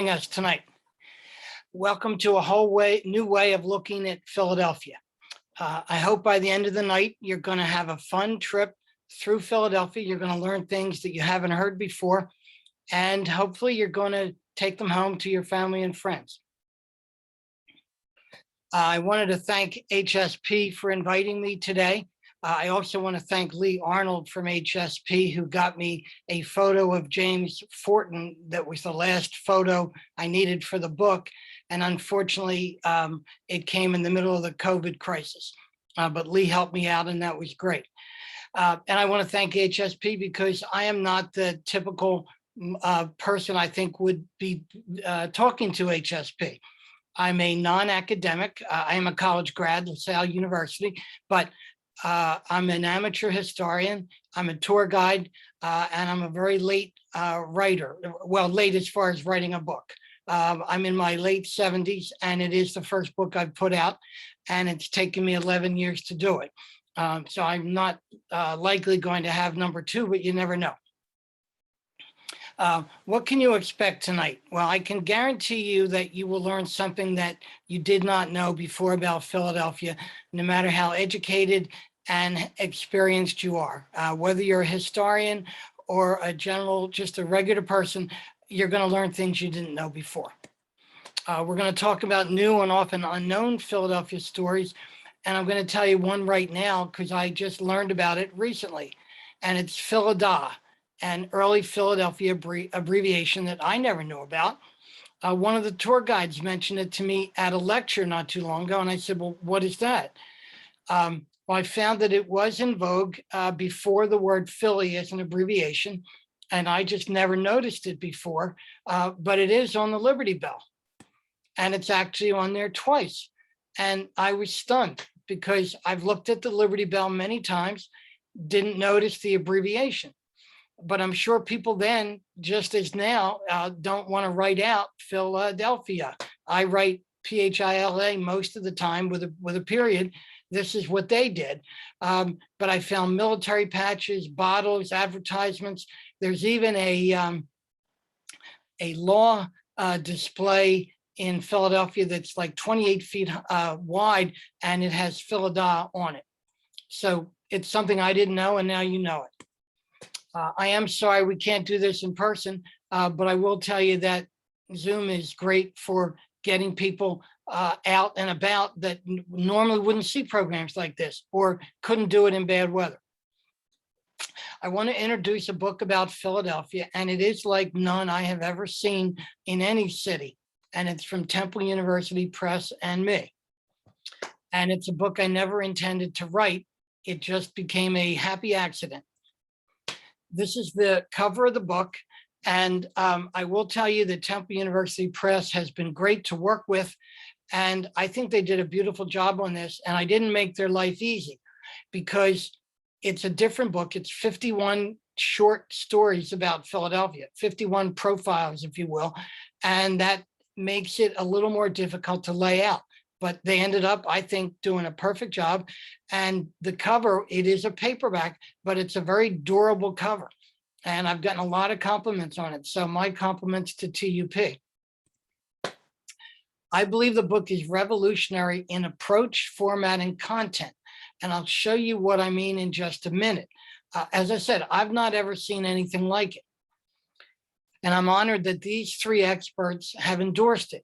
joining us tonight. Welcome to a new way of looking at Philadelphia. I hope by the end of the night, you're going to have a fun trip through Philadelphia. You're going to learn things that you haven't heard before, and hopefully you're going to take them home to your family and friends. I wanted to thank HSP for inviting me today. I also want to thank Lee Arnold from HSP, who got me a photo of James Fortin that was the last photo I needed for the book. And unfortunately, it came in the middle of the COVID crisis. But Lee helped me out, and that was great. And I want to thank HSP because I am not the typical person I think would be talking to HSP. I'm a non-academic. I am a college grad at LaSalle University, but I'm an amateur historian, I'm a tour guide, and I'm a very late writer. Well, late as far as writing a book. I'm in my late 70s, and it is the first book I've put out, and it's taken me 11 years to do it. So I'm not likely going to have number 2, but you never know. What can you expect tonight? Well, I can guarantee you that you will learn something that you did not know before about Philadelphia, no matter how educated and experienced you are. Whether you're a historian or a general, just a regular person, you're going to learn things you didn't know before. We're going to talk about new and often unknown Philadelphia stories, and I'm going to tell you one right now because I just learned about it recently, and it's Philadelphia, an early Philadelphia abbreviation that I never knew about. One of the tour guides mentioned it to me at a lecture not too long ago, and I said, well, what is that? Well, I found that it was in vogue before the word Philly as an abbreviation, and I just never noticed it before, but it is on the Liberty Bell, and it's actually on there twice. And I was stunned because I've looked at the Liberty Bell many times, didn't notice the abbreviation. But I'm sure people then, just as now, don't want to write out Philadelphia. I write Phila most of the time with a period. This is what they did. But I found military patches, bottles, advertisements. There's even a law display in Philadelphia that's like 28 feet wide, and it has Philadelphia on it. So it's something I didn't know, and now you know it. I am sorry we can't do this in person, but I will tell you that Zoom is great for getting people out and about that normally wouldn't see programs like this or couldn't do it in bad weather. I want to introduce a book about Philadelphia, and it is like none I have ever seen in any city. And it's from Temple University Press and me. And it's a book I never intended to write. It just became a happy accident. This is the cover of the book, and I will tell you that Temple University Press has been great to work with, and I think they did a beautiful job on this, and I didn't make their life easy because it's a different book. It's 51 short stories about Philadelphia, 51 profiles, if you will, and that makes it a little more difficult to lay out. But they ended up, I think, doing a perfect job. And the cover, it is a paperback, but it's a very durable cover. And I've gotten a lot of compliments on it. So my compliments to TUP. I believe the book is revolutionary in approach, format, and content. And I'll show you what I mean in just a minute. As I said, I've not ever seen anything like it. And I'm honored that these 3 experts have endorsed it.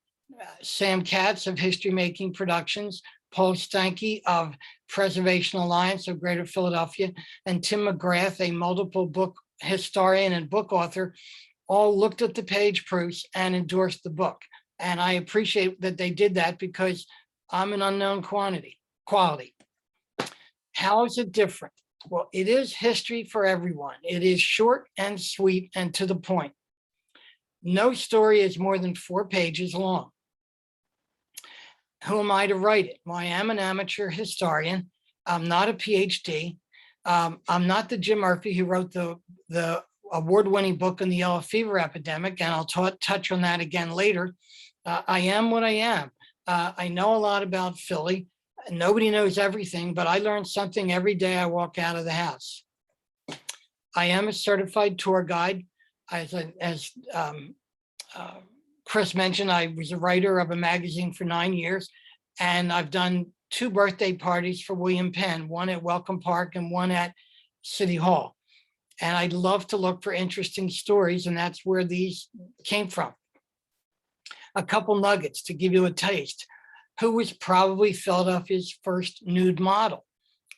Sam Katz of History Making Productions, Paul Stanke of Preservation Alliance of Greater Philadelphia, and Tim McGrath, a multiple book historian and book author, all looked at the page proofs and endorsed the book. And I appreciate that they did that because I'm an unknown quality. How is it different? Well, it is history for everyone. It is short and sweet and to the point. No story is more than 4 pages long. Who am I to write it? Well, I am an amateur historian. I'm not a PhD. I'm not the Jim Murphy who wrote the award-winning book on the yellow fever epidemic, and I'll touch on that again later. I am what I am. I know a lot about Philly. Nobody knows everything, but I learn something every day I walk out of the house. I am a certified tour guide. As Chris mentioned, I was a writer of a magazine for 9 years, and I've done 2 birthday parties for William Penn, one at Welcome Park and one at City Hall. And I'd love to look for interesting stories, and that's where these came from. A couple nuggets to give you a taste. Who was probably Philadelphia's first nude model?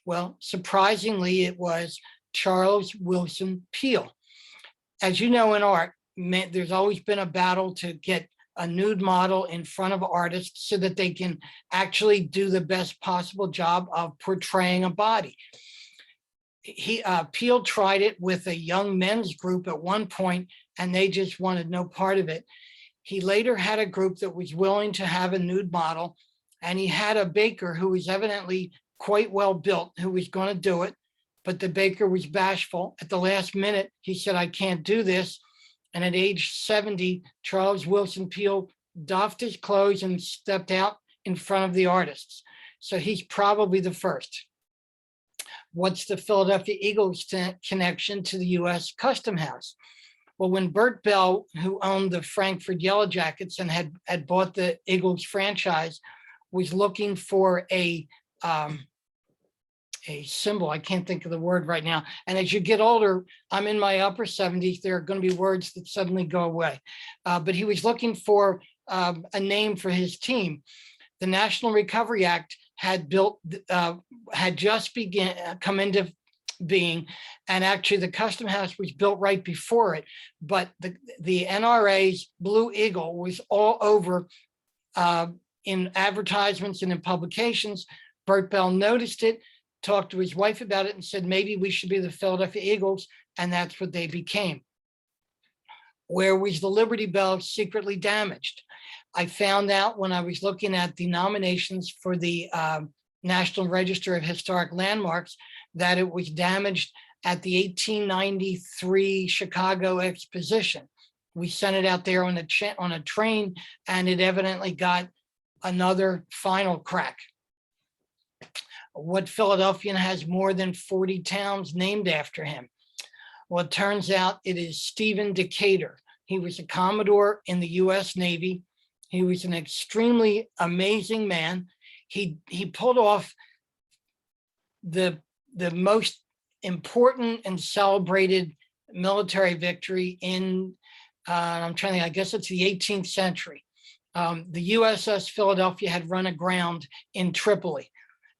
Well, surprisingly, it was Charles Wilson Peale. As you know, in art, there's always been a battle to get a nude model in front of artists so that they can actually do the best possible job of portraying a body. Peale tried it with a young men's group at one point, and they just wanted no part of it. He later had a group that was willing to have a nude model, and he had a baker who was evidently quite well built who was going to do it, but the baker was bashful. At the last minute, he said, "I can't do this." And at age 70, Charles Wilson Peale doffed his clothes and stepped out in front of the artists. So he's probably the first. What's the Philadelphia Eagles connection to the U.S. Custom House? Well, when Bert Bell, who owned the Frankfurt Yellow Jackets and had bought the Eagles franchise, was looking for a symbol, I can't think of the word right now. And as you get older, I'm in my upper 70s, there are going to be words that suddenly go away. But he was looking for a name for his team. The National Recovery Act had just come into being, and actually the Custom House was built right before it, but the NRA's Blue Eagle was all over in advertisements and in publications. Bert Bell noticed it, talked to his wife about it, and said, maybe we should be the Philadelphia Eagles, and that's what they became. Where was the Liberty Bell secretly damaged? I found out when I was looking at the nominations for the National Register of Historic Landmarks that it was damaged at the 1893 Chicago Exposition. We sent it out there on a train, and it evidently got another final crack. What Philadelphian has more than 40 towns named after him? Well, it turns out it is Stephen Decatur. He was a Commodore in the US Navy. He was an extremely amazing man. He pulled off the most important and celebrated military victory in, I'm trying to think, I guess it's the 18th century. The USS Philadelphia had run aground in Tripoli,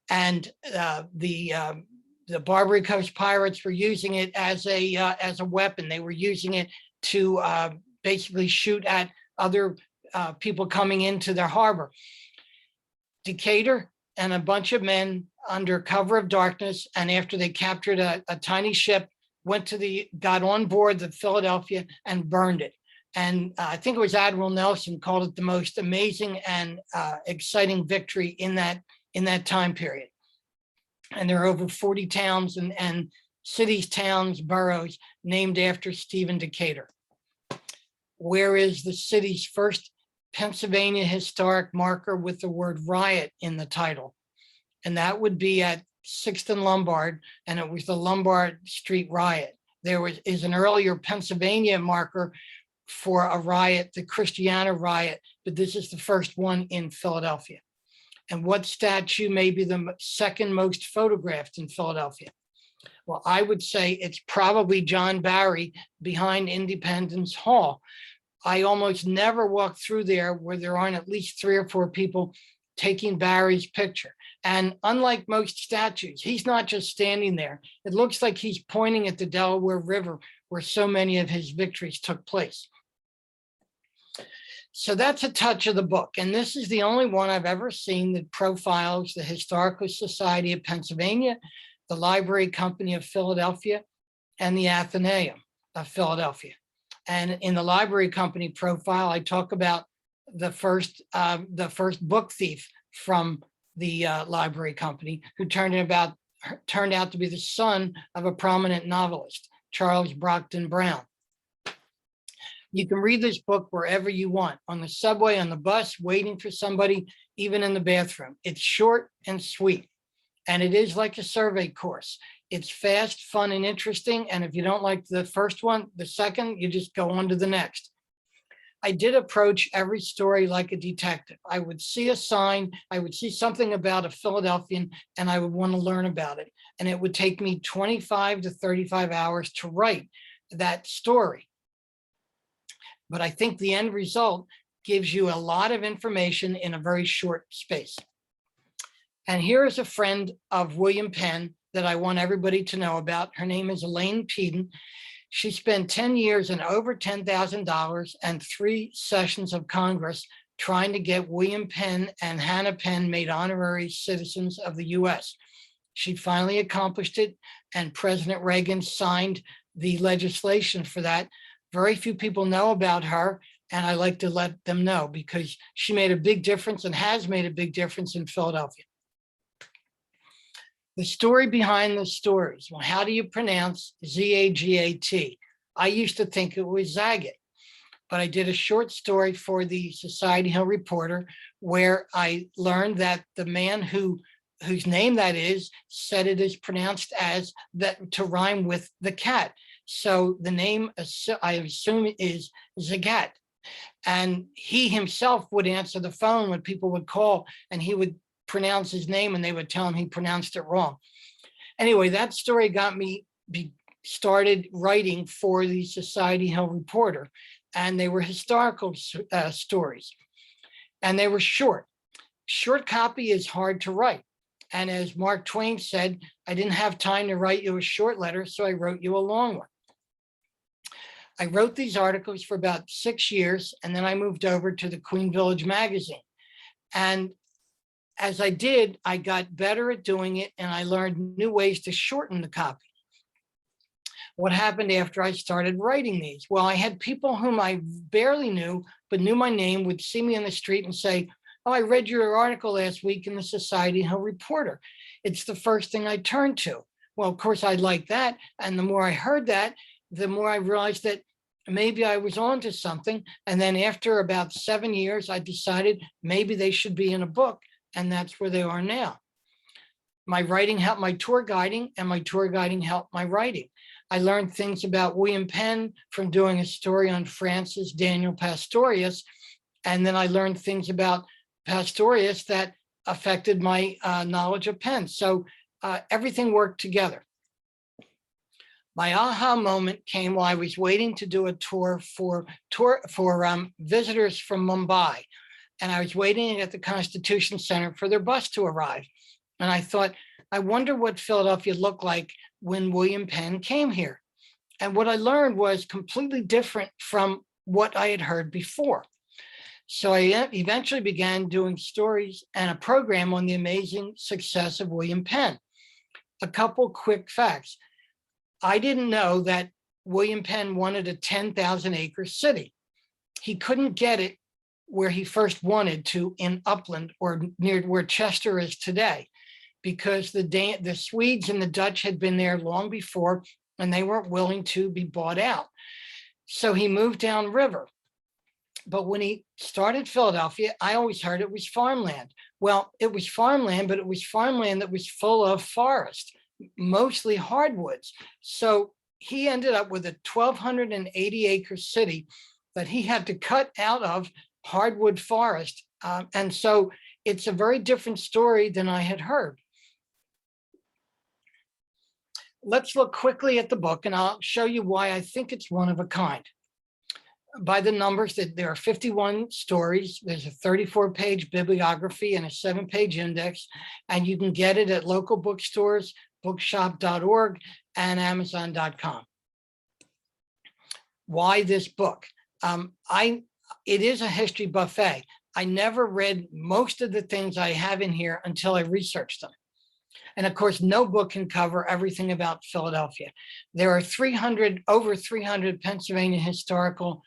and the Barbary Coast pirates were using it as a weapon. They were using it to basically shoot at other people coming into their harbor. Decatur and a bunch of men under cover of darkness, and after they captured a tiny ship, got on board the Philadelphia and burned it. And I think it was Admiral Nelson called it the most amazing and exciting victory in that time period. And there are over 40 towns and cities, towns, boroughs named after Stephen Decatur. Where is the city's first Pennsylvania historic marker with the word riot in the title? And that would be at 6th and Lombard, and it was the Lombard Street riot. There is an earlier Pennsylvania marker for a riot, the Christiana riot, but this is the first one in Philadelphia. And what statue may be the second most photographed in Philadelphia? Well, I would say it's probably John Barry behind Independence Hall. I almost never walk through there where there aren't at least 3 or 4 people taking Barry's picture. And unlike most statues, he's not just standing there. It looks like he's pointing at the Delaware River where so many of his victories took place. So that's a touch of the book. And this is the only one I've ever seen that profiles the Historical Society of Pennsylvania, the Library Company of Philadelphia, and the Athenaeum of Philadelphia. And in the Library Company profile, I talk about the first book thief from the Library Company, who turned out to be the son of a prominent novelist, Charles Brockden Brown. You can read this book wherever you want, on the subway, on the bus, waiting for somebody, even in the bathroom. It's short and sweet, and it is like a survey course. It's fast, fun, and interesting. And if you don't like the first one, the second, you just go on to the next. I did approach every story like a detective. I would see a sign, I would see something about a Philadelphian, and I would want to learn about it. And it would take me 25 to 35 hours to write that story. But I think the end result gives you a lot of information in a very short space. And here is a friend of William Penn that I want everybody to know about. Her name is Elaine Peden. She spent 10 years and over $10,000 and 3 sessions of Congress trying to get William Penn and Hannah Penn made honorary citizens of the US. She finally accomplished it, and President Reagan signed the legislation for that. Very few people know about her, and I like to let them know because she made a big difference and has made a big difference in Philadelphia. The story behind the stories. Well, how do you pronounce Z-A-G-A-T? I used to think it was Zagat, but I did a short story for the Society Hill Reporter where I learned that the man whose name that is said it is pronounced as that to rhyme with the cat. So the name, I assume, is Zagat. And he himself would answer the phone when people would call, and he would pronounce his name and they would tell him he pronounced it wrong. Anyway, that story got me started writing for the Society Hill Reporter, and they were historical stories, and they were short. Short copy is hard to write. And as Mark Twain said, I didn't have time to write you a short letter, so I wrote you a long one. I wrote these articles for about 6 years, and then I moved over to the Queen Village magazine. And as I did, I got better at doing it, and I learned new ways to shorten the copy. What happened after I started writing these? Well, I had people whom I barely knew, but knew my name, would see me in the street and say, oh, I read your article last week in the Society Hill Reporter. It's the first thing I turned to. Well, of course, I liked that. And the more I heard that, the more I realized that maybe I was onto something. And then after about 7 years, I decided maybe they should be in a book. And that's where they are now. My writing helped my tour guiding, and my tour guiding helped my writing. I learned things about William Penn from doing a story on Francis Daniel Pastorius. And then I learned things about Pastorius that affected my knowledge of Penn. So everything worked together. My aha moment came while I was waiting to do a tour for visitors from Mumbai. And I was waiting at the Constitution Center for their bus to arrive. And I thought, I wonder what Philadelphia looked like when William Penn came here. And what I learned was completely different from what I had heard before. So I eventually began doing stories and a program on the amazing success of William Penn. A couple quick facts. I didn't know that William Penn wanted a 10,000-acre city. He couldn't get it where he first wanted to in Upland or near where Chester is today, because the Swedes and the Dutch had been there long before, and they weren't willing to be bought out. So he moved downriver. But when he started Philadelphia, I always heard it was farmland. Well, it was farmland, but it was farmland that was full of forest, mostly hardwoods. So he ended up with a 1,280-acre city that he had to cut out of hardwood forest. And so it's a very different story than I had heard. Let's look quickly at the book, and I'll show you why I think it's one of a kind. By the numbers, that there are 51 stories. There's a 34-page bibliography and a 7-page index, and you can get it at local bookstores, bookshop.org, and amazon.com. Why this book? It is a history buffet. I never read most of the things I have in here until I researched them. And of course, no book can cover everything about Philadelphia. There are over 300 Pennsylvania historical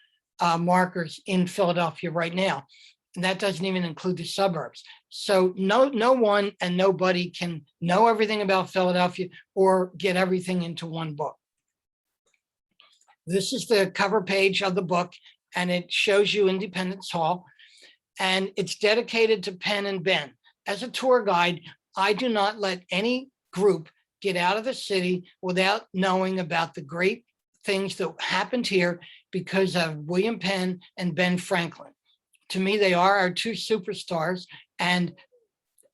markers in Philadelphia right now. And that doesn't even include the suburbs. So no one and nobody can know everything about Philadelphia or get everything into one book. This is the cover page of the book, and it shows you Independence Hall, and it's dedicated to Penn and Ben. As a tour guide, I do not let any group get out of the city without knowing about the great things that happened here because of William Penn and Ben Franklin. To me, they are our two superstars, and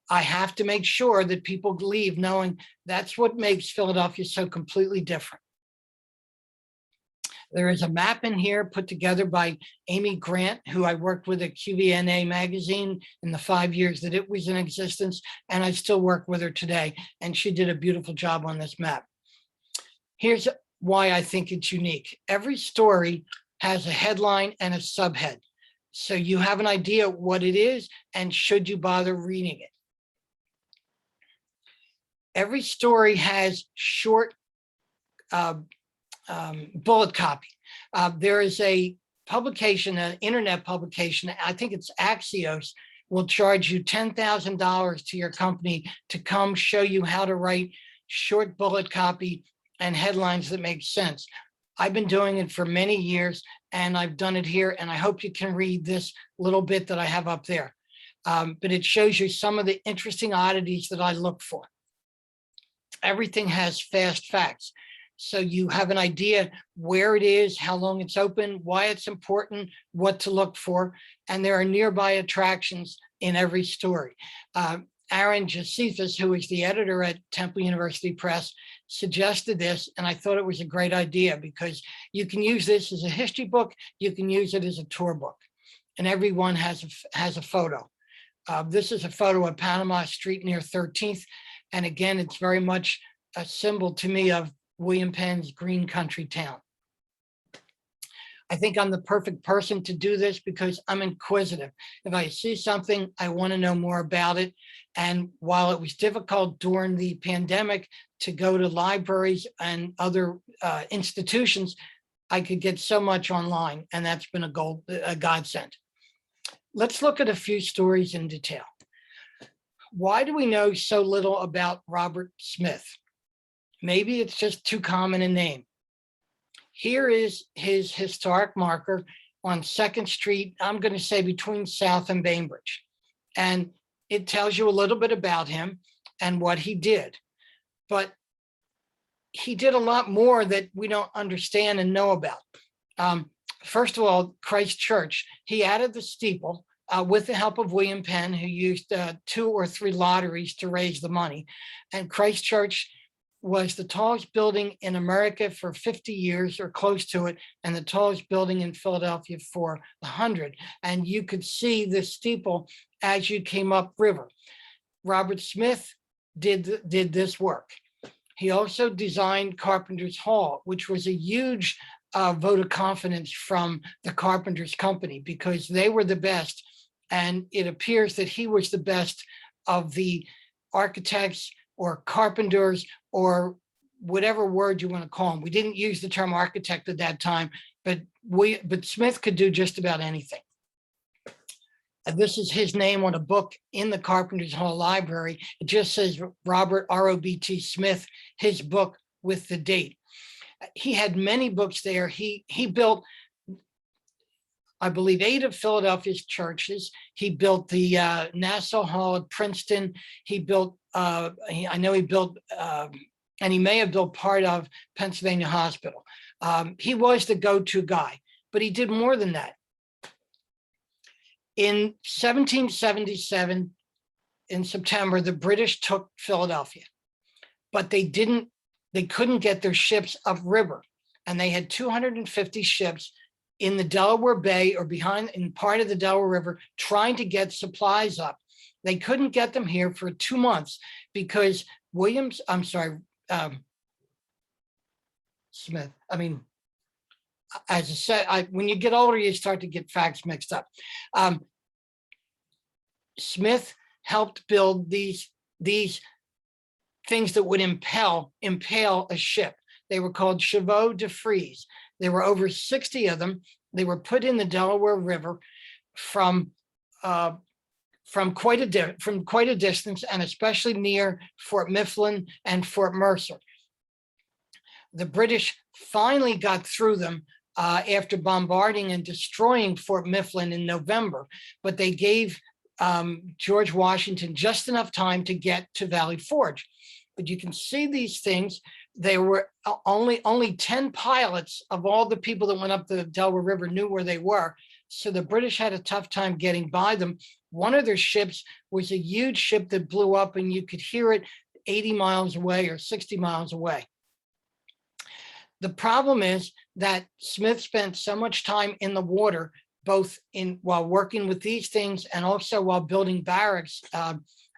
I have to make sure that people leave knowing that's what makes Philadelphia so completely different. There is a map in here put together by Amy Grant, who I worked with at QVNA magazine in the 5 years that it was in existence, and I still work with her today, and she did a beautiful job on this map. Here's why I think it's unique. Every story has a headline and a subhead, so you have an idea what it is and should you bother reading it. Every story has short bullet copy. There is a publication, an internet publication, I think it's Axios, will charge you $10,000 to your company to come show you how to write short bullet copy and headlines that make sense. I've been doing it for many years, and I've done it here, and I hope you can read this little bit that I have up there. But it shows you some of the interesting oddities that I look for. Everything has fast facts. So you have an idea where it is, how long it's open, why it's important, what to look for. And there are nearby attractions in every story. Aaron Josephus, who is the editor at Temple University Press, suggested this, and I thought it was a great idea because you can use this as a history book, you can use it as a tour book, and everyone has a photo. This is a photo of Panama Street near 13th, and again, it's very much a symbol to me of William Penn's green country town. I think I'm the perfect person to do this because I'm inquisitive. If I see something, I want to know more about it. And while it was difficult during the pandemic to go to libraries and other institutions, I could get so much online, and that's been a godsend. Let's look at a few stories in detail. Why do we know so little about Robert Smith? Maybe it's just too common a name. Here is his historic marker on 2nd Street, I'm going to say between South and Bainbridge. And it tells you a little bit about him and what he did. But he did a lot more that we don't understand and know about. First of all, Christ Church, he added the steeple with the help of William Penn, who used 2 or 3 lotteries to raise the money. And Christ Church was the tallest building in America for 50 years or close to it, and the tallest building in Philadelphia for 100. And you could see the steeple as you came up river. Robert Smith did this work. He also designed Carpenter's Hall, which was a huge vote of confidence from the Carpenters Company because they were the best. And it appears that he was the best of the architects or carpenters or whatever word you want to call them. We didn't use the term architect at that time, but Smith could do just about anything. And this is his name on a book in the Carpenters Hall Library. It just says Robert R.O.B.T. Smith, his book with the date. He had many books there. He built, I believe, 8 of Philadelphia's churches. He built the Nassau Hall at Princeton. He built, I know he built, and he may have built part of Pennsylvania Hospital. He was the go-to guy, but he did more than that. In 1777, in September, the British took Philadelphia, but they couldn't get their ships upriver. And they had 250 ships in the Delaware Bay or in part of the Delaware River trying to get supplies up. They couldn't get them here for 2 months because Smith, as I said, when you get older, you start to get facts mixed up. Smith helped build these things that would impale a ship. They were called chevaux de frise. There were over 60 of them. They were put in the Delaware River from quite a distance, and especially near Fort Mifflin and Fort Mercer. The British finally got through them after bombarding and destroying Fort Mifflin in November, but they gave George Washington just enough time to get to Valley Forge. But you can see these things. There were only 10 pilots of all the people that went up the Delaware River knew where they were. So the British had a tough time getting by them. One of their ships was a huge ship that blew up, and you could hear it 80 miles away or 60 miles away. The problem is that Smith spent so much time in the water, both while working with these things and also while building barracks,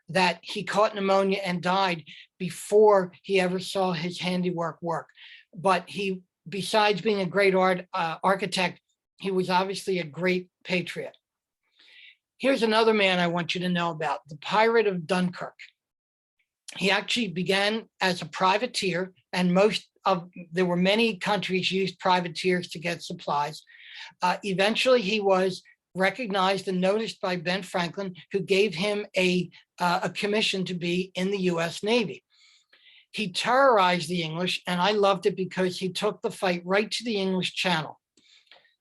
that he caught pneumonia and died before he ever saw his handiwork work. But he, besides being a great architect, he was obviously a great patriot. Here's another man I want you to know about, the Pirate of Dunkirk. He actually began as a privateer, and there were many countries used privateers to get supplies. Eventually, he was recognized and noticed by Ben Franklin, who gave him a commission to be in the US Navy. He terrorized the English, and I loved it because he took the fight right to the English Channel.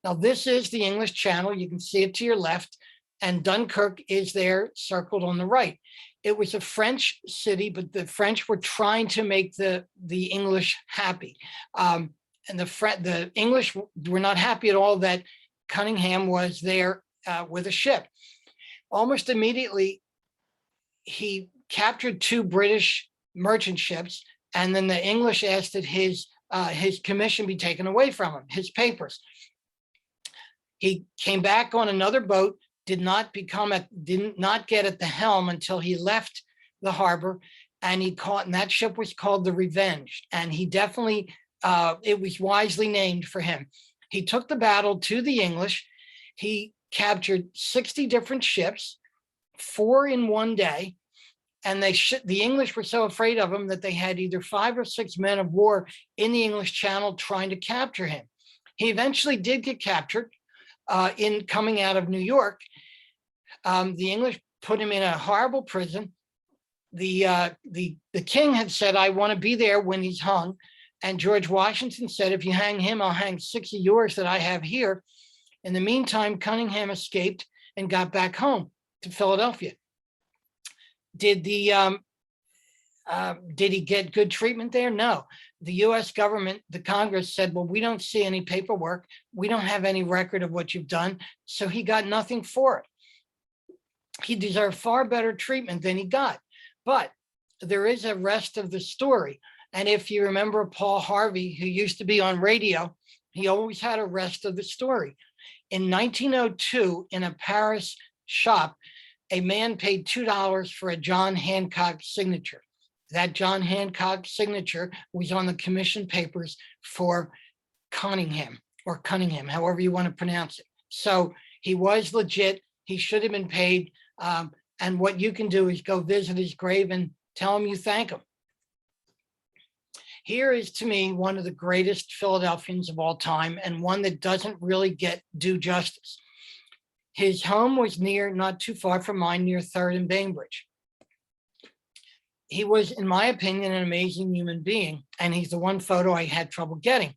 Now, this is the English Channel. You can see it to your left, and Dunkirk is there circled on the right. It was a French city, but the French were trying to make the English happy. And the English were not happy at all that Cunningham was there with a ship. Almost immediately, he captured 2 British merchant ships, and then the English asked that his commission be taken away from him, his papers. He came back on another boat, did not get at the helm until he left the harbor, and and that ship was called the Revenge. And he definitely, it was wisely named for him. He took the battle to the English. He captured 60 different ships, 4 in one day. And the English were so afraid of him that they had either 5 or 6 men of war in the English Channel trying to capture him. He eventually did get captured in coming out of New York. The English put him in a horrible prison. The king had said, "I want to be there when he's hung." And George Washington said, "If you hang him, I'll hang 6 of yours that I have here." In the meantime, Cunningham escaped and got back home to Philadelphia. Did he get good treatment there? No. The US government, the Congress said, "Well, we don't see any paperwork. We don't have any record of what you've done." So he got nothing for it. He deserved far better treatment than he got. But there is a rest of the story. And if you remember Paul Harvey, who used to be on radio, he always had a rest of the story. In 1902, in a Paris shop, a man paid $2 for a John Hancock signature. That John Hancock signature was on the commission papers for Cunningham, however you want to pronounce it. So he was legit. He should have been paid. And what you can do is go visit his grave and tell him you thank him. Here is, to me, one of the greatest Philadelphians of all time, and one that doesn't really get due justice. His home was not too far from mine, near 3rd and Bainbridge. He was, in my opinion, an amazing human being, and he's the one photo I had trouble getting.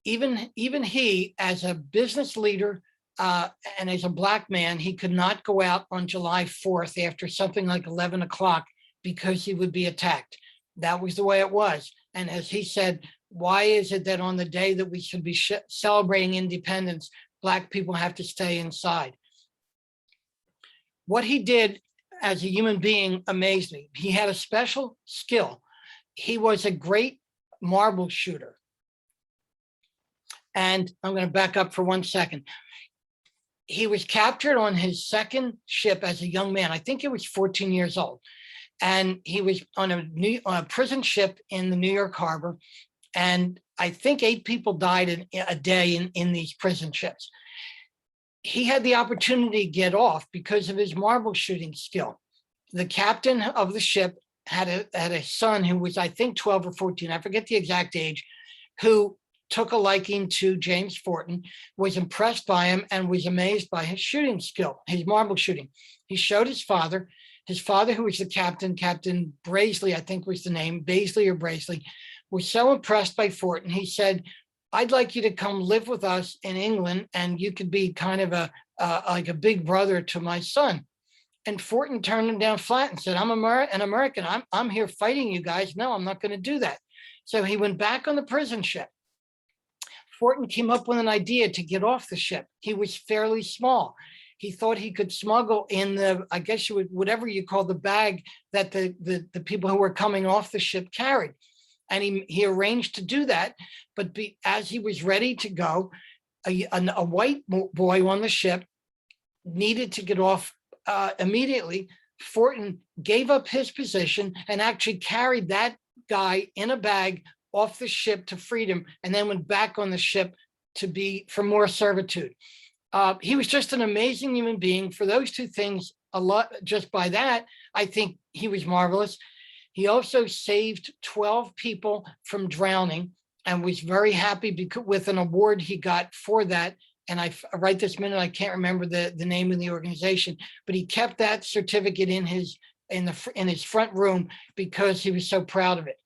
Even he, as a business leader and as a Black man, he could not go out on July 4th after something like 11 o'clock because he would be attacked. That was the way it was. And as he said, why is it that on the day that we should be celebrating independence, Black people have to stay inside? What he did as a human being amazed me. He had a special skill. He was a great marble shooter. And I'm going to back up for 1 second. He was captured on his 2nd ship as a young man. I think he was 14 years old. And he was on a prison ship in the New York harbor. And I think 8 people died a day in these prison ships. He had the opportunity to get off because of his marble shooting skill. The captain of the ship had a son who was, I think, 12 or 14, I forget the exact age, who took a liking to James Fortin, was impressed by him, and was amazed by his shooting skill, his marble shooting. He showed his father, who was the captain, Captain Braisley, I think was the name, Baisley or Braisley, was so impressed by Fortin, he said, "I'd like you to come live with us in England, and you could be kind of like a big brother to my son." And Fortin turned him down flat and said, "I'm an American. I'm here fighting you guys. No, I'm not going to do that." So he went back on the prison ship. Fortin came up with an idea to get off the ship. He was fairly small. He thought he could smuggle in the, I guess you would, whatever you call the bag that the people who were coming off the ship carried. And he arranged to do that. But as he was ready to go, a white boy on the ship needed to get off immediately. Fortin gave up his position and actually carried that guy in a bag off the ship to freedom, and then went back on the ship for more servitude. He was just an amazing human being. For those two things, a lot, just by that, I think he was marvelous. He also saved 12 people from drowning and was very happy with an award he got for that. And right this minute, I can't remember the name of the organization, but he kept that certificate in his front room because he was so proud of it.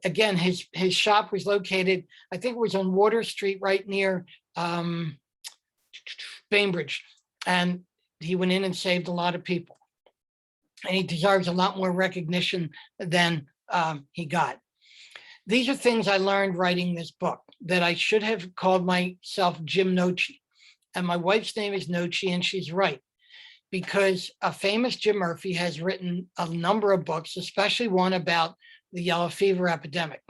Again, his shop was located, I think it was on Water Street, right near Bainbridge, and he went in and saved a lot of people. And he deserves a lot more recognition than he got. These are things I learned writing this book, that I should have called myself Jim Noce. And my wife's name is Noce, and she's right, because a famous Jim Murphy has written a number of books, especially one about the yellow fever epidemic.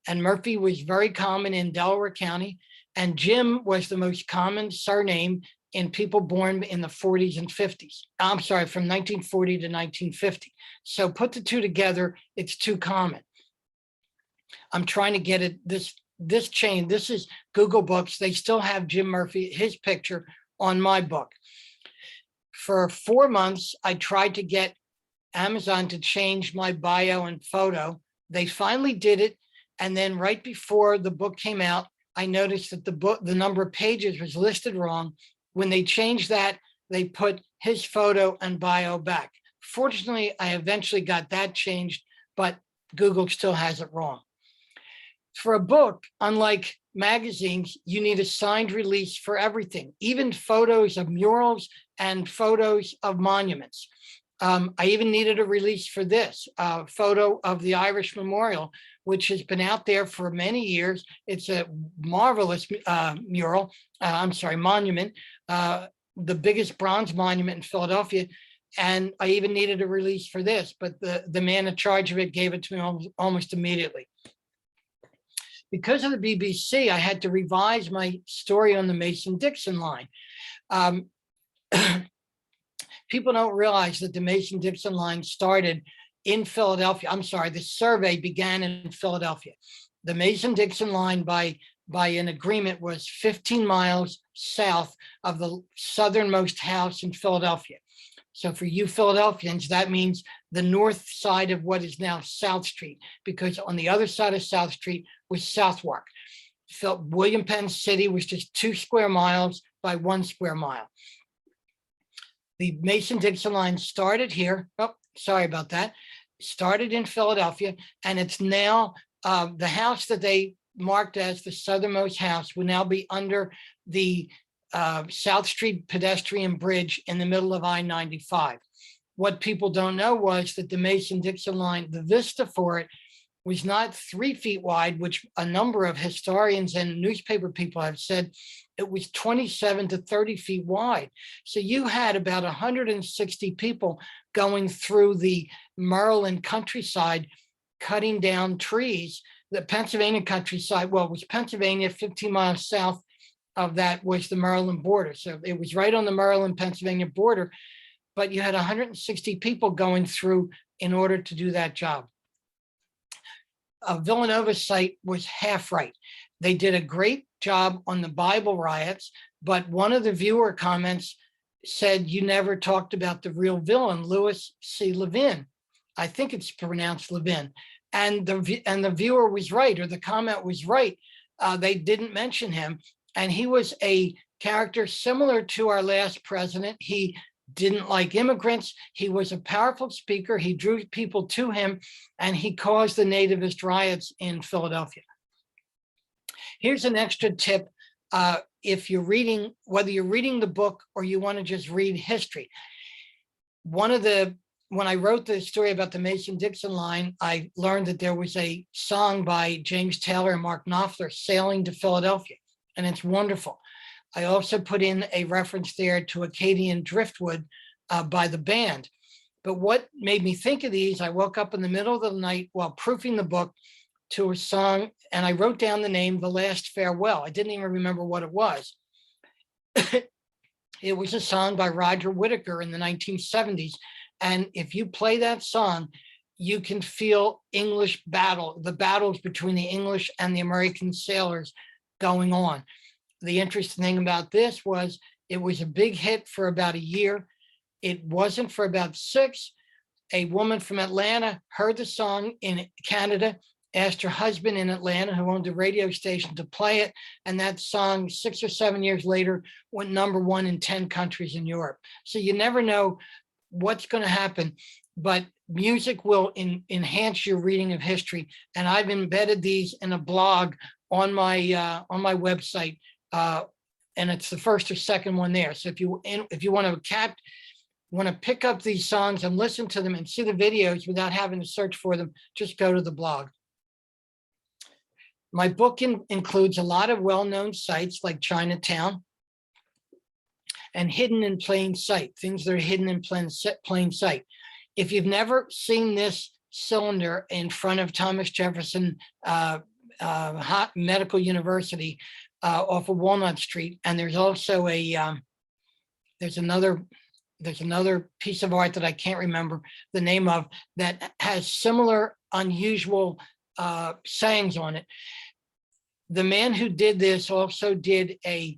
And Murphy was very common in Delaware County, and Jim was the most common surname in people born in the 40s and 50s. I'm sorry, from 1940 to 1950. So put the two together, it's too common. I'm trying to get it, this chain, this is Google Books. They still have Jim Murphy, his picture on my book. For 4 months, I tried to get Amazon to change my bio and photo. They finally did it. And then right before the book came out, I noticed that the number of pages was listed wrong. When they changed that, they put his photo and bio back. Fortunately, I eventually got that changed, but Google still has it wrong. For a book, unlike magazines, you need a signed release for everything, even photos of murals and photos of monuments. I even needed a release for this photo of the Irish Memorial, which has been out there for many years. It's a marvelous monument, the biggest bronze monument in Philadelphia. And I even needed a release for this, but the man in charge of it gave it to me almost immediately. Because of the BBC, I had to revise my story on the Mason-Dixon line. People don't realize that the Mason-Dixon line started in Philadelphia. I'm sorry, the survey began in Philadelphia. The Mason-Dixon line by an agreement was 15 miles south of the southernmost house in Philadelphia. So for you Philadelphians, that means the north side of what is now South Street, because on the other side of South Street was Southwark. William Penn City was just 2 square miles by 1 square mile. The Mason-Dixon line started here. Oh, sorry about that. Started in Philadelphia, and it's now the house that they marked as the southernmost house will now be under the South Street pedestrian bridge in the middle of I-95. What people don't know was that the Mason-Dixon line, the vista for it, was not 3 feet wide, which a number of historians and newspaper people have said. It was 27 to 30 feet wide. So you had about 160 people going through the Maryland countryside, cutting down trees. The Pennsylvania countryside, well, it was Pennsylvania, 15 miles south of that was the Maryland border. So it was right on the Maryland-Pennsylvania border, but you had 160 people going through in order to do that job. Villanova site was half right. They did a great job on the Bible riots, but one of the viewer comments said, you never talked about the real villain, Louis C. Levin. I think it's pronounced Levin. And the viewer was right, or the comment was right. They didn't mention him. And he was a character similar to our last president. He didn't like immigrants. He was a powerful speaker. He drew people to him, and he caused the nativist riots in Philadelphia. Here's an extra tip. If you're reading, whether you're reading the book or you want to just read history, one of the when I wrote the story about the Mason-Dixon line, I learned that there was a song by James Taylor and Mark Knopfler, Sailing to Philadelphia, and it's wonderful. I also put in a reference there to Acadian Driftwood by the band. But what made me think of these, I woke up in the middle of the night while proofing the book to a song, and I wrote down the name, The Last Farewell. I didn't even remember what it was. It was a song by Roger Whittaker in the 1970s. And if you play that song, you can feel English battle, the battles between the English and the American sailors going on. The interesting thing about this was it was a big hit for about a year. It wasn't for about 6. A woman from Atlanta heard the song in Canada, asked her husband in Atlanta, who owned a radio station, to play it. And that song, 6 or 7 years later, went #1 in 10 countries in Europe. So you never know what's going to happen, but music will enhance your reading of history. And I've embedded these in a blog on my website, and it's the first or second one there. So if you want to pick up these songs and listen to them and see the videos without having to search for them, just go to the blog. My book includes a lot of well-known sites like Chinatown and hidden in plain sight, things that are hidden in plain sight. If you've never seen this cylinder in front of Thomas Jefferson Medical University off of Walnut Street, and there's also there's another piece of art that I can't remember the name of that has similar unusual sayings on it. The man who did this also did a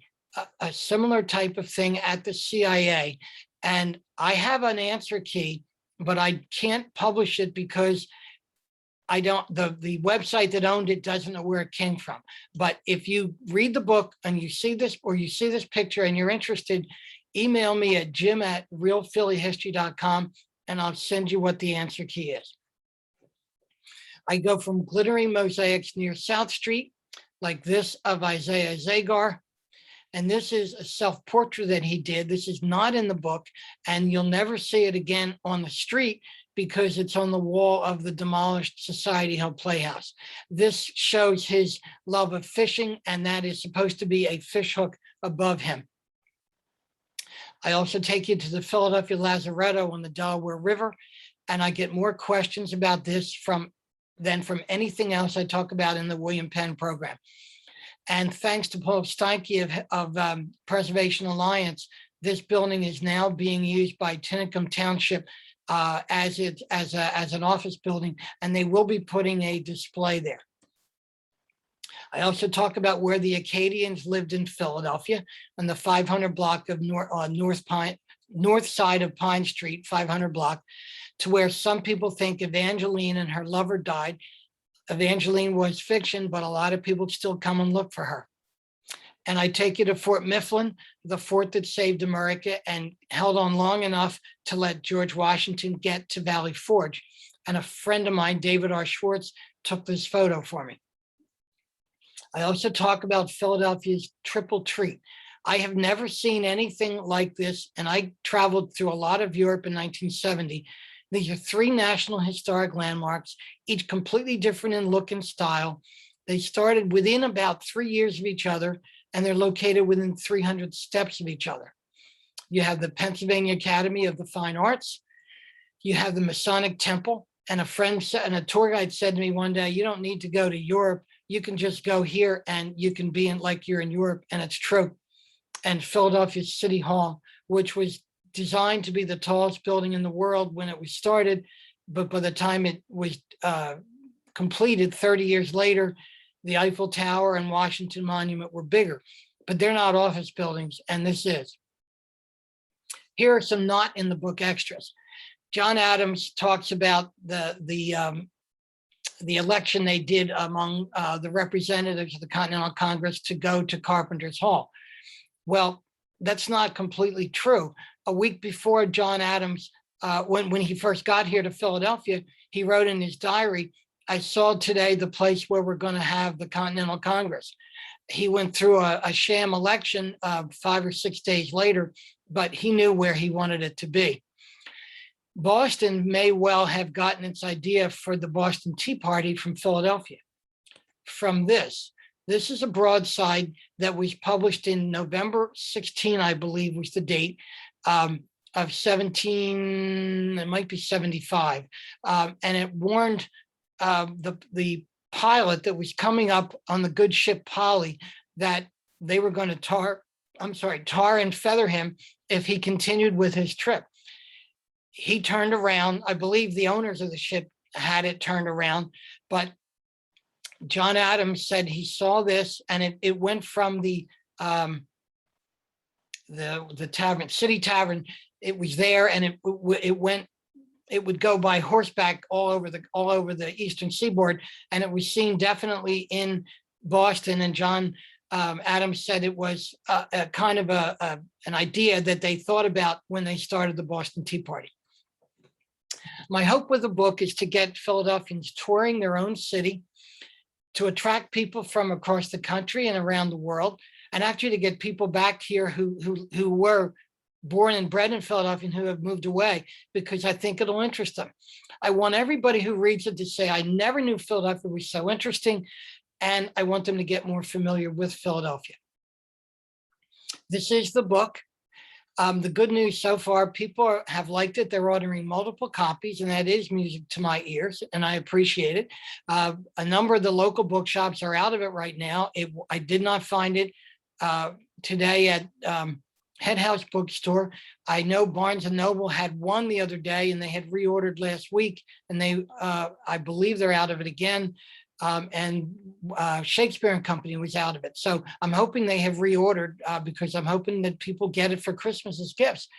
similar type of thing at the CIA. And I have an answer key, but I can't publish it because the website that owned it doesn't know where it came from. But if you read the book and you see this, or you see this picture and you're interested, email me at jim@realphillyhistory.com and I'll send you what the answer key is. I go from glittering mosaics near South Street, like this of Isaiah Zagar. And this is a self-portrait that he did. This is not in the book, and you'll never see it again on the street because it's on the wall of the demolished Society Hill Playhouse. This shows his love of fishing, and that is supposed to be a fish hook above him. I also take you to the Philadelphia Lazaretto on the Delaware River, and I get more questions about this than from anything else I talk about in the William Penn program. And thanks to Paul Steinke of Preservation Alliance, this building is now being used by Tinicum Township as an office building, and they will be putting a display there. I also talk about where the Acadians lived in Philadelphia on the 500 block of north side of Pine Street, 500 block, to where some people think Evangeline and her lover died. Evangeline was fiction, but a lot of people still come and look for her. And I take you to Fort Mifflin, the fort that saved America and held on long enough to let George Washington get to Valley Forge. And a friend of mine, David R. Schwartz, took this photo for me. I also talk about Philadelphia's Triple Treat. I have never seen anything like this, and I traveled through a lot of Europe in 1970. These are 3 national historic landmarks, each completely different in look and style. They started within about 3 years of each other, and they're located within 300 steps of each other. You have the Pennsylvania Academy of the Fine Arts. You have the Masonic Temple, and a tour guide said to me one day, you don't need to go to Europe. You can just go here and you can be like you're in Europe, and it's true. And Philadelphia City Hall, which was designed to be the tallest building in the world when it was started, but by the time it was completed 30 years later, the Eiffel Tower and Washington Monument were bigger, but they're not office buildings, and this is. Here are some not in the book extras. John Adams talks about the election they did among the representatives of the Continental Congress to go to Carpenter's Hall. Well, that's not completely true. A week before John Adams, when he first got here to Philadelphia, he wrote in his diary, I saw today the place where we're going to have the Continental Congress. He went through a sham election 5 or 6 days later, but he knew where he wanted it to be. Boston may well have gotten its idea for the Boston Tea Party from Philadelphia. From this is a broadside that was published in November 16, I believe was the date, of 17, it might be 75. And it warned the pilot that was coming up on the good ship Polly that they were going to tar and feather him if he continued with his trip. He turned around. I believe the owners of the ship had it turned around, but John Adams said he saw this, and it went from the tavern, City Tavern. It was there, and it would go by horseback all over the eastern seaboard, and it was seen definitely in Boston. And John Adams said it was a kind of an idea that they thought about when they started the Boston Tea Party. My hope with the book is to get Philadelphians touring their own city, to attract people from across the country and around the world, and actually to get people back here who were born and bred in Philadelphia and who have moved away, because I think it'll interest them. I want everybody who reads it to say, I never knew Philadelphia was so interesting, and I want them to get more familiar with Philadelphia. This is the book. The good news so far, people have liked it. They're ordering multiple copies, and that is music to my ears, and I appreciate it. A number of the local bookshops are out of it right now. I did not find it today at Head House Bookstore. I know Barnes & Noble had one the other day, and they had reordered last week, and I believe they're out of it again. And Shakespeare and Company was out of it. So I'm hoping they have reordered because I'm hoping that people get it for Christmas as gifts.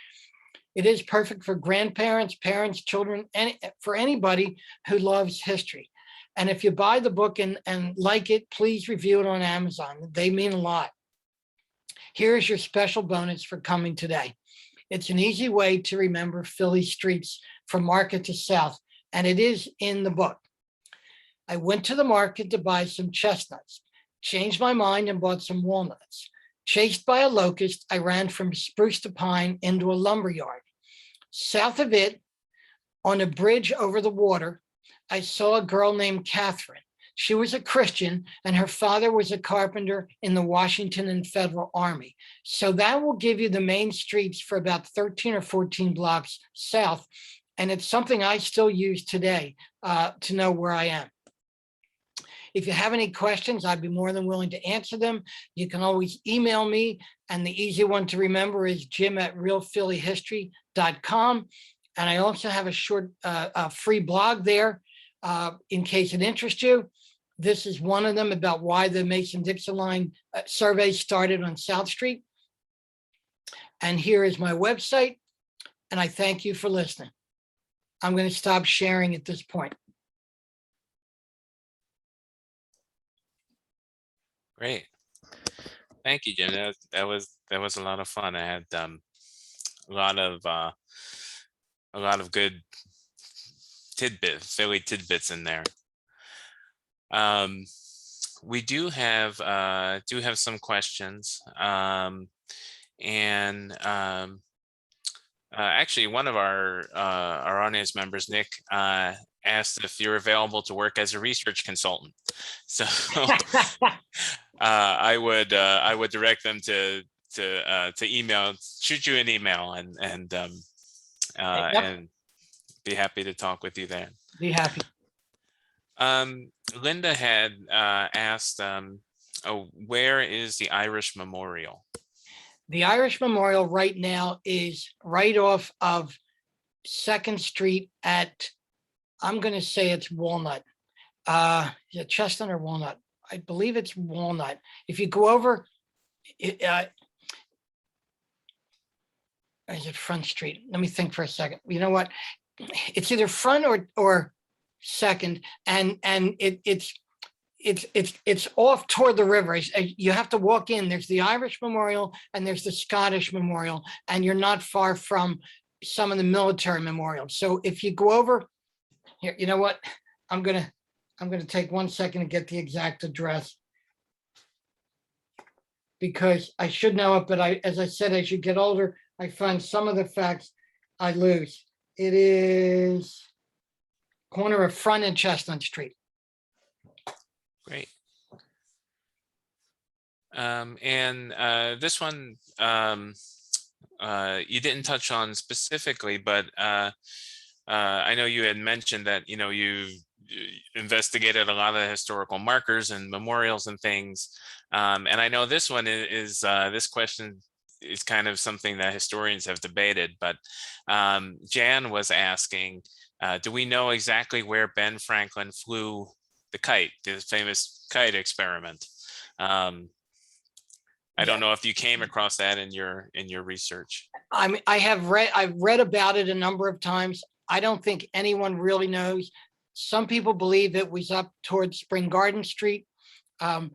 It is perfect for grandparents, parents, children, and for anybody who loves history. And if you buy the book and like it, please review it on Amazon. They mean a lot. Here's your special bonus for coming today. It's an easy way to remember Philly streets from Market to South, and it is in the book. I went to the market to buy some chestnuts, changed my mind and bought some walnuts. Chased by a locust, I ran from spruce to pine into a lumber yard. South of it, on a bridge over the water, I saw a girl named Catherine. She was a Christian, and her father was a carpenter in the Washington and Federal Army. So that will give you the main streets for about 13 or 14 blocks south. And it's something I still use today to know where I am. If you have any questions, I'd be more than willing to answer them. You can always email me, and the easy one to remember is jim@realphillyhistory.com. And I also have a short free blog there in case it interests you. This is one of them about why the Mason-Dixon line survey started on South Street. And here is my website, and I thank you for listening. I'm going to stop sharing at this point. Great. Thank you, Jim. That was a lot of fun. I had a lot of good Philly tidbits in there. We do have some questions, actually, one of our audience members, Nick, asked if you're available to work as a research consultant. So I would direct them to email, shoot you an email, and be happy to talk with you then. Be happy. Linda had asked, where is the Irish Memorial? The Irish Memorial right now is right off of 2nd Street at, I'm going to say it's Walnut. Is it Chestnut or Walnut? I believe it's Walnut. If you go over, is it Front Street? Let me think for a second. You know what? It's either Front or 2nd, and it's off toward the river. You have to walk in. There's the Irish Memorial and there's the Scottish Memorial, and you're not far from some of the military memorials. So if you go over here, you know what? I'm gonna take 1 second to get the exact address, because I should know it, but as I said, as you get older, I find some of the facts I lose. It is corner of Front and Chestnut Street. Great. This one you didn't touch on specifically, but I know you had mentioned that you investigated a lot of historical markers and memorials and things, and I know this one is this question is kind of something that historians have debated, but Jan was asking, do we know exactly where Ben Franklin flew the kite, the famous kite experiment? I don't know if you came across that in your research. I've read about it a number of times. I don't think anyone really knows. Some people believe it was up towards Spring Garden Street, and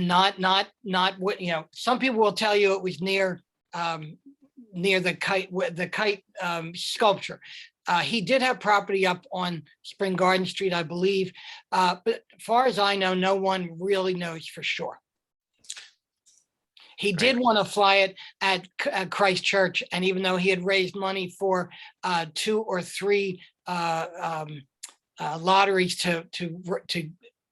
not what some people will tell you it was near the kite sculpture. He did have property up on Spring Garden Street, I believe, but as far as I know, no one really knows for sure. He did want to fly it at Christ Church, and even though he had raised money for 2 or 3 lotteries to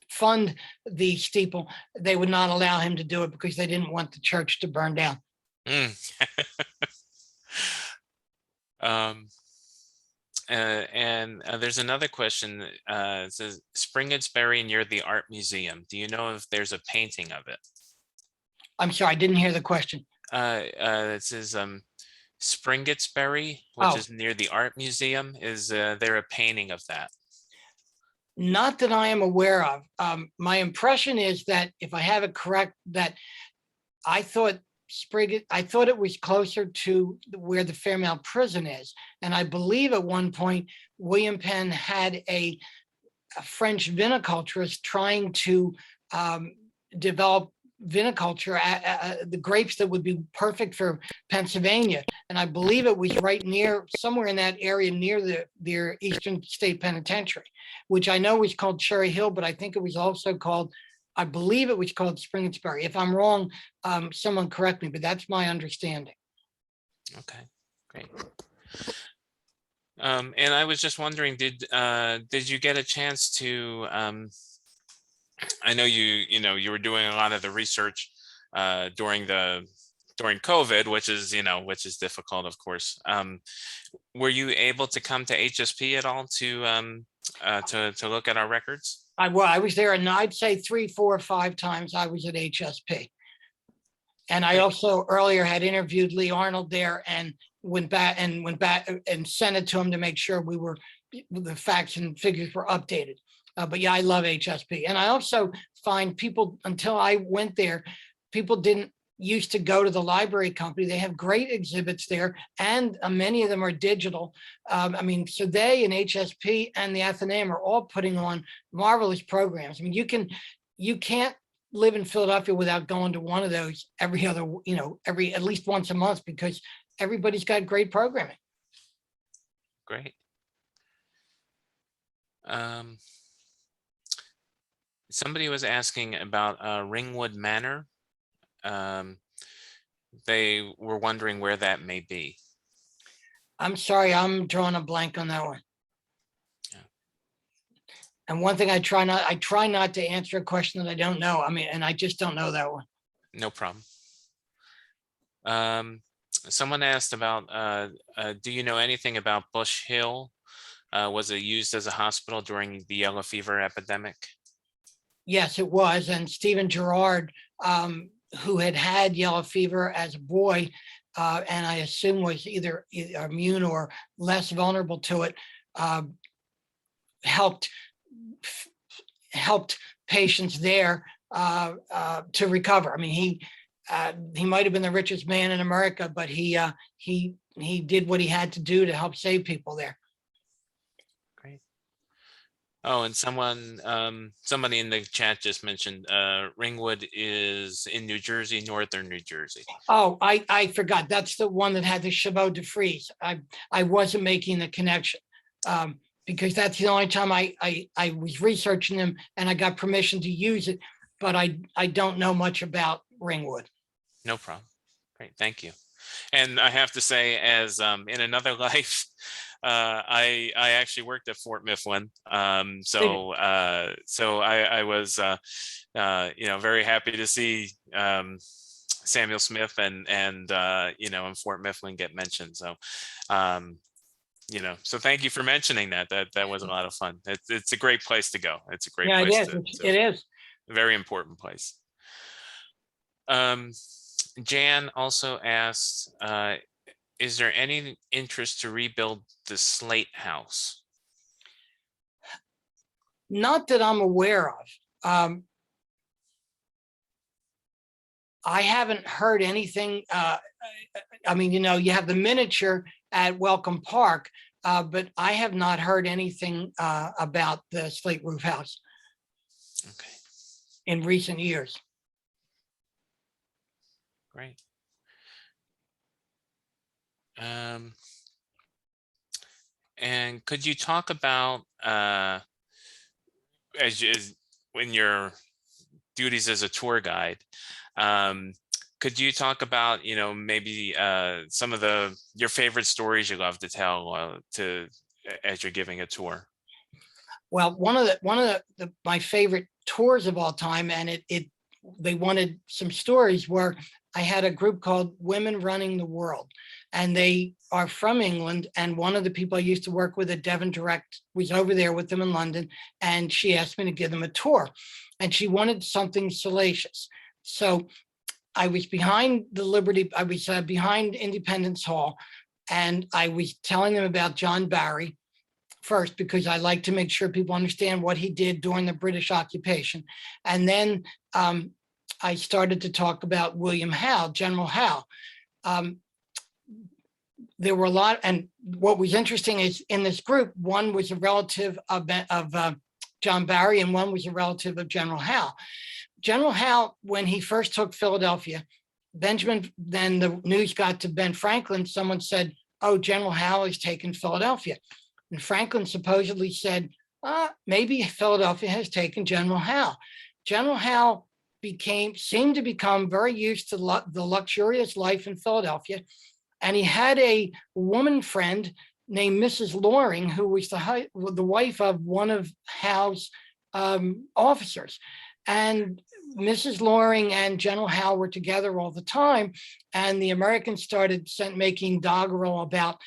fund the steeple, they would not allow him to do it because they didn't want the church to burn down. There's another question. It says Springettsbury near the art museum. Do you know if there's a painting of it? I'm sorry, I didn't hear the question. It says Springettsbury, which is near the art museum. Is there a painting of that? Not that I am aware of. My impression is that, if I have it correct, that I thought it was closer to where the Fairmount prison is. And I believe at one point, William Penn had a French viniculturist trying to develop viniculture, the grapes that would be perfect for Pennsylvania. And I believe it was right near, somewhere in that area near their Eastern State Penitentiary, which I know was called Cherry Hill, but I think it was also called, I believe it was called Springettsbury. If I'm wrong, someone correct me, but that's my understanding. Okay, great. And I was just wondering, did you get a chance to? I know you were doing a lot of the research during COVID, which is difficult, of course. Were you able to come to HSP at all to look at our records? I was there, and I'd say 3, 4, or 5 times I was at HSP. And I also earlier had interviewed Lee Arnold there and went back and sent it to him to make sure the facts and figures were updated. But yeah, I love HSP. And I also find people, until I went there, people didn't used to go to the library company. They have great exhibits there, and many of them are digital. So they and HSP and the Athenaeum are all putting on marvelous programs. I mean, you can't live in Philadelphia without going to one of those every at least once a month, because everybody's got great programming. Great. Somebody was asking about Ringwood Manor. They were wondering where that may be. I'm sorry, I'm drawing a blank on that one. Yeah. And one thing I try not to answer a question that I don't know. And I just don't know that one. No problem. Someone asked about, do you know anything about Bush Hill? Was it used as a hospital during the yellow fever epidemic? Yes, it was. And Stephen Girard, who had yellow fever as a boy, and I assume was either immune or less vulnerable to it, helped patients there to recover. I mean, he might have been the richest man in America, but he did what he had to do to help save people there. Great. Oh, and somebody in the chat just mentioned Ringwood is in New Jersey, northern New Jersey. Oh, I forgot. That's the one that had the Chevaux de Frise. I wasn't making the connection because that's the only time I was researching them and I got permission to use it, but I don't know much about Ringwood. No problem. Great, thank you. And I have to say, as in another life, I actually worked at Fort Mifflin. So I was very happy to see Samuel Smith and and Fort Mifflin get mentioned. So so thank you for mentioning that. That was a lot of fun. It's a great place to go. It's a great Yeah, it place is. It is. a very important place. Jan also asked, is there any interest to rebuild the Slate House? Not that I'm aware of. I haven't heard anything. I mean, you have the miniature at Welcome Park, but I have not heard anything about the slate roof house in recent years. Great. And could you talk about as when your duties as a tour guide, could you talk about maybe some of your favorite stories you love to tell as you're giving a tour? Well, one of my favorite tours of all time, and they wanted some stories where I had a group called Women Running the World, and they are from England. And one of the people I used to work with at Devon Direct was over there with them in London, and she asked me to give them a tour, and she wanted something salacious. So I was behind behind Independence Hall, and I was telling them about John Barry first, because I like to make sure people understand what he did during the British occupation. And then I started to talk about William Howe, General Howe. There were a lot, and what was interesting is in this group, one was a relative of John Barry, and one was a relative of General Howe. General Howe, when he first took Philadelphia, then the news got to Ben Franklin. Someone said, "Oh, General Howe has taken Philadelphia." And Franklin supposedly said, maybe Philadelphia has taken General Howe. General Howe seemed to become very used to the luxurious life in Philadelphia. And he had a woman friend named Mrs. Loring, who was the wife of one of Howe's officers. And Mrs. Loring and General Howe were together all the time. And the Americans started making doggerel about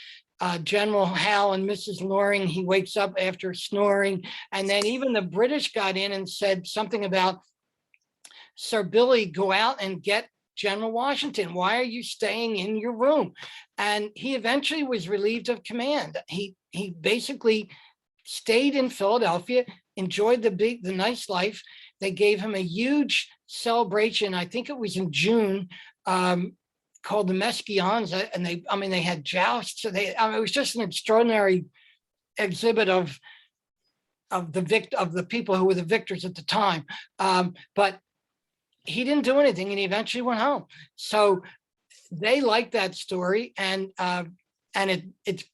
General Howe and Mrs. Loring. He wakes up after snoring. And then even the British got in and said something about, "Sir Billy, go out and get General Washington. Why are you staying in your room?" And he eventually was relieved of command. He basically stayed in Philadelphia, enjoyed the nice life. They gave him a huge celebration. I think it was in June, called the Mesquions, and they had jousts. It was just an extraordinary exhibit of the people who were the victors at the time. But he didn't do anything, and he eventually went home. So they liked that story, and it's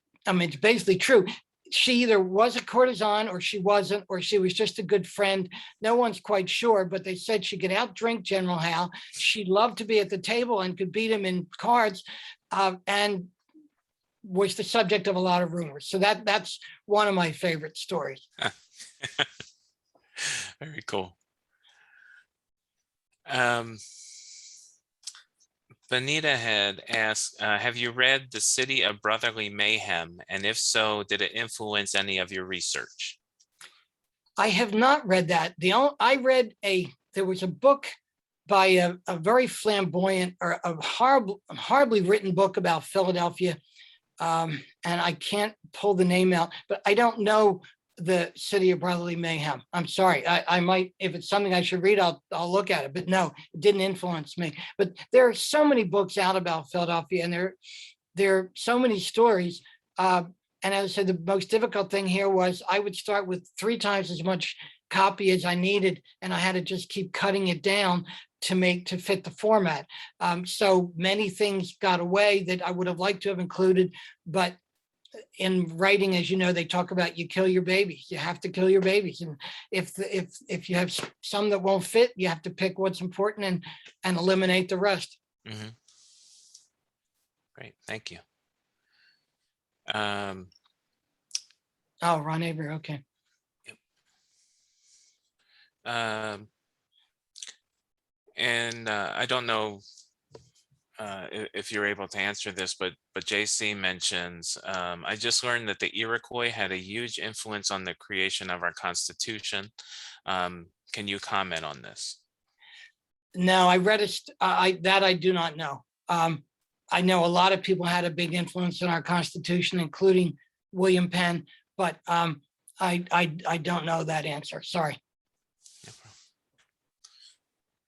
basically true. She either was a courtesan or she wasn't, or she was just a good friend. No one's quite sure, but they said she could outdrink General Howe. She loved to be at the table and could beat him in cards, and was the subject of a lot of rumors. So that's one of my favorite stories. Very cool. Benita had asked, have you read The City of Brotherly Mayhem? And if so, did it influence any of your research? I have not read that. There was a book by a very flamboyant, or a horribly written book about Philadelphia. And I can't pull the name out, but I don't know The City of Brotherly Mayhem. I'm sorry. I might, if it's something I should read, I'll look at it. But no, it didn't influence me. But there are so many books out about Philadelphia, and there are so many stories. And as I said, the most difficult thing here was I would start with 3 times as much copy as I needed, and I had to just keep cutting it down to fit the format. So many things got away that I would have liked to have included, but in writing, as you know, they talk about you kill your babies. You have to kill your babies, and if you have some that won't fit, you have to pick what's important and eliminate the rest. Mm-hmm. Great, thank you. Um, Oh, Ron Avery, okay. um, and I don't know if you're able to answer this, but JC mentions, I just learned that the Iroquois had a huge influence on the creation of our Constitution. Can you comment on this? No, I read it. I do not know. I know a lot of people had a big influence on our Constitution, including William Penn, but I don't know that answer. Sorry. No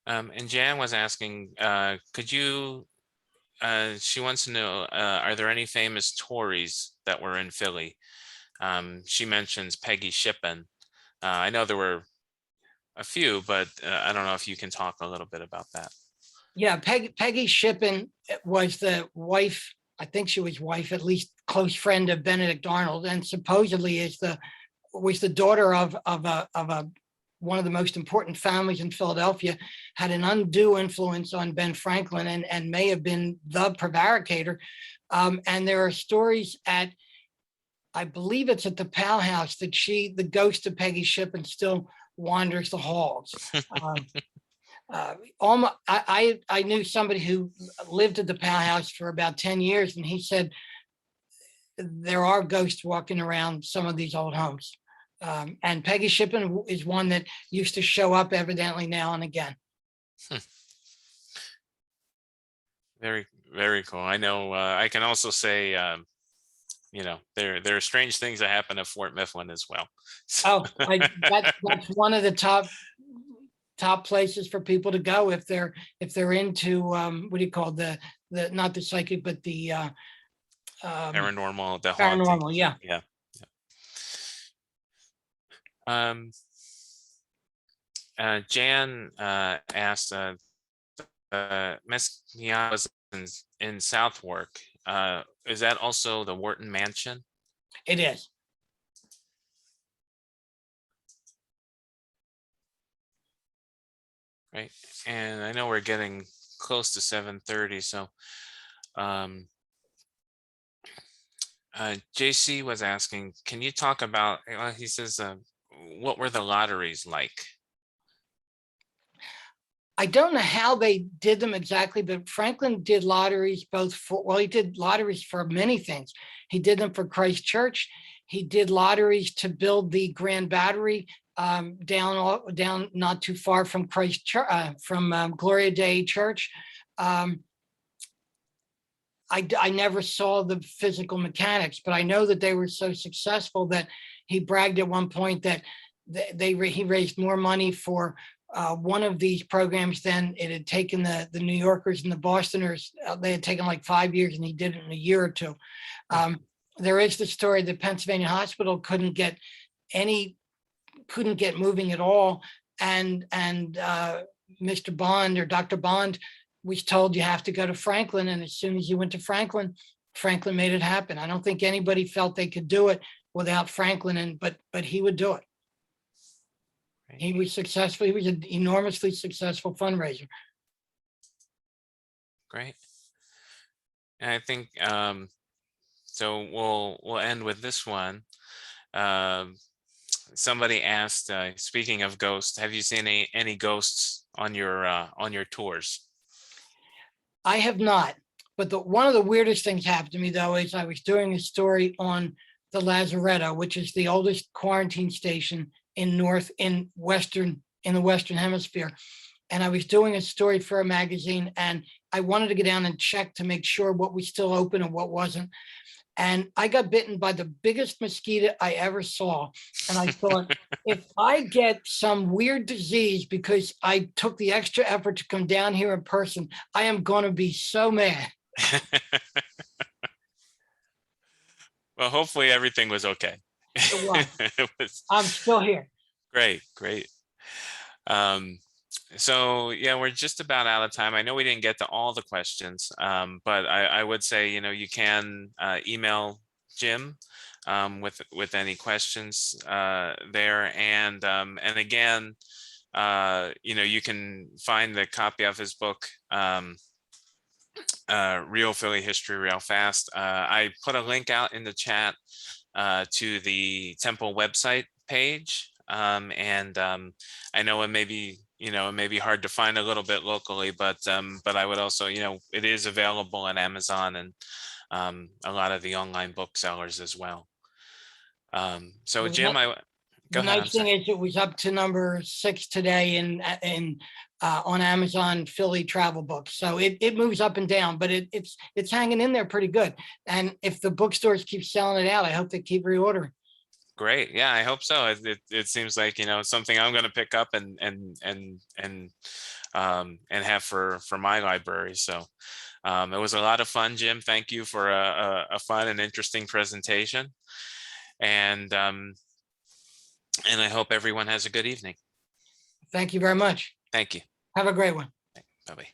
problem. And Jan was asking, could you, she wants to know, are there any famous Tories that were in Philly? She mentions Peggy Shippen. I know there were a few, but I don't know if you can talk a little bit about that. Yeah, Peggy Shippen was the wife. I think she was wife, at least close friend of Benedict Arnold, and supposedly was the daughter of one of the most important families in Philadelphia. Had an undue influence on Ben Franklin and may have been the prevaricator. And there are stories at, I believe it's at the Powell House, that the ghost of Peggy Shippen still wanders the halls. I knew somebody who lived at the Powell House for about 10 years, and he said there are ghosts walking around some of these old homes. And Peggy Shippen is one that used to show up evidently now and again. Very, very cool. I know, I can also say, there are strange things that happen at Fort Mifflin as well. Oh, that's one of the top places for people to go if they're into what do you call the not the psychic, but the Paranormal, the haunting. paranormal. Yeah. Yeah. Jan asked, Mesquia was in Southwark. Is that also the Wharton Mansion? It is. Right. And I know we're getting close to 7:30, so JC was asking, can you talk about, he says, what were the lotteries like? I don't know how they did them exactly, but Franklin did lotteries he did lotteries for many things. He did them for Christ Church. He did lotteries to build the Grand Battery down not too far from Christ Church, from Gloria Dei Church. I never saw the physical mechanics, but I know that they were so successful that he bragged at one point that he raised more money for one of these programs than it had taken the New Yorkers and the Bostoners. They had taken like 5 years, and he did it in a year or two. There is the story that Pennsylvania Hospital couldn't get moving at all, and Mr. Bond or Dr. Bond was told you have to go to Franklin, and as soon as you went to Franklin made it happen. I don't think anybody felt they could do it without Franklin, but he would do it. He was successful. He was an enormously successful fundraiser. Great. And I think so. We'll end with this one. Somebody asked, speaking of ghosts, have you seen any ghosts on your tours? I have not, but one of the weirdest things happened to me though is I was doing a story on the Lazaretto, which is the oldest quarantine station in the Western Hemisphere. And I was doing a story for a magazine, and I wanted to get down and check to make sure what was still open and what wasn't. And I got bitten by the biggest mosquito I ever saw. And I thought, if I get some weird disease because I took the extra effort to come down here in person, I am going to be so mad. Well, hopefully everything was okay. It was. I'm still here. Great. So yeah, we're just about out of time. I know we didn't get to all the questions, but I would say, you can email Jim with any questions there. And again, you can find the copy of his book, Real Philly history real fast. I put a link out in the chat to the temple website page. I know it may be, it may be hard to find a little bit locally, but I would also, it is available on Amazon and a lot of the online booksellers as well. So The Jim, go the ahead. I'm nice thing sorry. is it was up to number 6 today in on Amazon Philly travel books. So it moves up and down, but it's hanging in there pretty good. And if the bookstores keep selling it out, I hope they keep reordering. Great. Yeah, I hope so. It seems like, something I'm going to pick up and have for my library. So it was a lot of fun, Jim. Thank you for a fun and interesting presentation. And I hope everyone has a good evening. Thank you very much. Thank you. Have a great one. Bye-bye.